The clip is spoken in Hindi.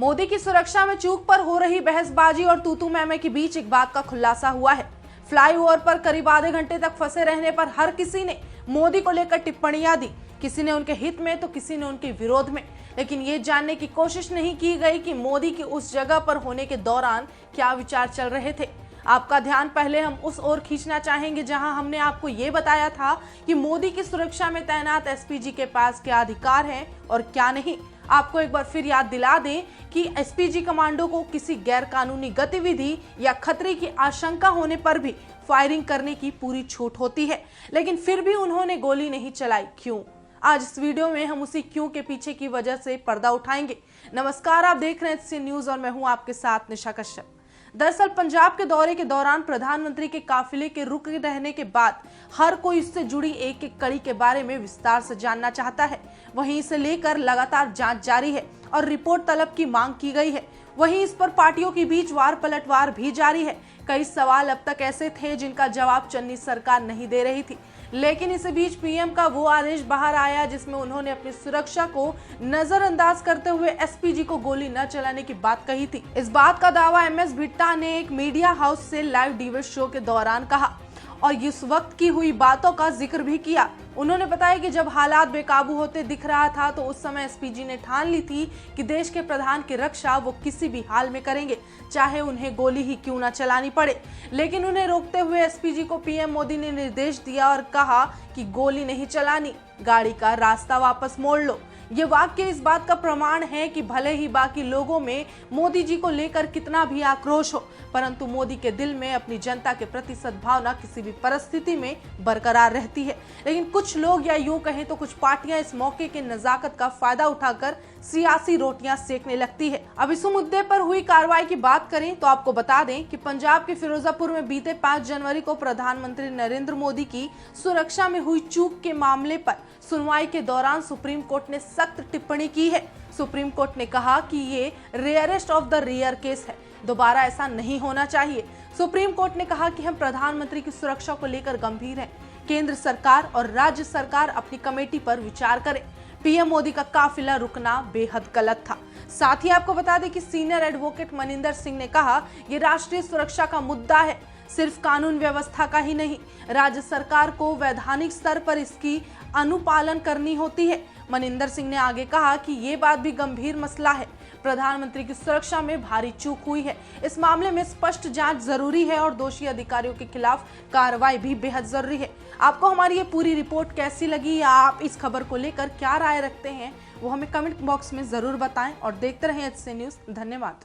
मोदी की सुरक्षा में चूक पर हो रही बहसबाजी और तूतू मैमे के बीच एक बात का खुलासा हुआ है। फ्लाईओवर पर करीब आधे घंटे तक फंसे रहने पर हर किसी ने मोदी को लेकर टिप्पणियां दी, किसी ने उनके हित में तो किसी ने उनके विरोध में। लेकिन ये जानने की कोशिश नहीं की गई कि मोदी की उस जगह पर होने के दौरान क्या विचार चल रहे थे। आपका ध्यान पहले हम उस ओर खींचना चाहेंगे जहां हमने आपको ये बताया था कि मोदी की सुरक्षा में तैनात एसपीजी के पास क्या अधिकार हैं और क्या नहीं। आपको एक बार फिर याद दिला दें कि एसपीजी कमांडो को किसी गैर कानूनी गतिविधि या खतरे की आशंका होने पर भी फायरिंग करने की पूरी छूट होती है, लेकिन फिर भी उन्होंने गोली नहीं चलाई। क्यों? आज इस वीडियो में हम उसी क्यों के पीछे की वजह से पर्दा उठाएंगे। नमस्कार, आप देख रहे हैं HC न्यूज और मैं हूं आपके साथ निशा कश्यप। दरअसल पंजाब के दौरे के दौरान प्रधानमंत्री के काफिले के रुक रहने के बाद हर कोई इससे जुड़ी एक एक कड़ी के बारे में विस्तार से जानना चाहता है। वहीं इसे लेकर लगातार जांच जारी है और रिपोर्ट तलब की मांग की गई है। वहीं इस पर पार्टियों के बीच वार पलटवार भी जारी है। कई सवाल अब तक ऐसे थे जिनका जवाब चन्नी सरकार नहीं दे रही थी, लेकिन इस बीच पीएम का वो आदेश बाहर आया जिसमें उन्होंने अपनी सुरक्षा को नजरअंदाज करते हुए एसपीजी को गोली न चलाने की बात कही थी। इस बात का दावा MS बिट्टा ने एक मीडिया हाउस से लाइव डिबेट शो के दौरान कहा और इस वक्त की हुई बातों का जिक्र भी किया। उन्होंने बताया कि जब हालात बेकाबू होते दिख रहा था तो उस समय एसपीजी ने ठान ली थी कि देश के प्रधान की रक्षा वो किसी भी हाल में करेंगे, चाहे उन्हें गोली ही क्यों ना चलानी पड़े। लेकिन उन्हें रोकते हुए एसपीजी को पीएम मोदी ने निर्देश दिया और कहा कि गोली नहीं चलानी, गाड़ी का रास्ता वापस मोड़ लो। ये वाक्य इस बात का प्रमाण है कि भले ही बाकी लोगों में मोदी जी को लेकर कितना भी आक्रोश हो, परंतु मोदी के दिल में अपनी जनता के प्रति सद्भावना किसी भी परिस्थिति में बरकरार रहती है। लेकिन कुछ लोग या यूं कहें तो कुछ पार्टियां इस मौके के नजाकत का फायदा उठाकर सियासी रोटियां सेकने लगती है। अब इस मुद्दे पर हुई कार्रवाई की बात करें तो आपको बता दें कि पंजाब के फिरोजापुर में बीते 5 जनवरी को प्रधानमंत्री नरेंद्र मोदी की सुरक्षा में हुई चूक के मामले पर सुनवाई के दौरान सुप्रीम कोर्ट ने सख्त टिप्पणी की है। सुप्रीम कोर्ट ने कहा कि ये rarest of the rare case है, दोबारा ऐसा नहीं होना चाहिए। सुप्रीम कोर्ट ने कहा कि हम प्रधानमंत्री की सुरक्षा को लेकर गंभीर हैं। केंद्र सरकार और राज्य सरकार अपनी कमेटी पर विचार करें। पीएम मोदी का काफिला रुकना बेहद गलत था। साथ ही आपको बता दें कि सीनियर एडवोकेट मनिंदर सिंह ने कहा ये राष्ट्रीय सुरक्षा का मुद्दा है, सिर्फ कानून व्यवस्था का ही नहीं। राज्य सरकार को वैधानिक स्तर पर इसकी अनुपालन करनी होती है। मनिंदर सिंह ने आगे कहा कि ये बात भी गंभीर मसला है, प्रधानमंत्री की सुरक्षा में भारी चूक हुई है। इस मामले में स्पष्ट जांच जरूरी है और दोषी अधिकारियों के खिलाफ कार्रवाई भी बेहद जरूरी है। आपको हमारी ये पूरी रिपोर्ट कैसी लगी या आप इस खबर को लेकर क्या राय रखते हैं वो हमें कमेंट बॉक्स में जरूर बताएं और देखते रहें HC न्यूज। धन्यवाद।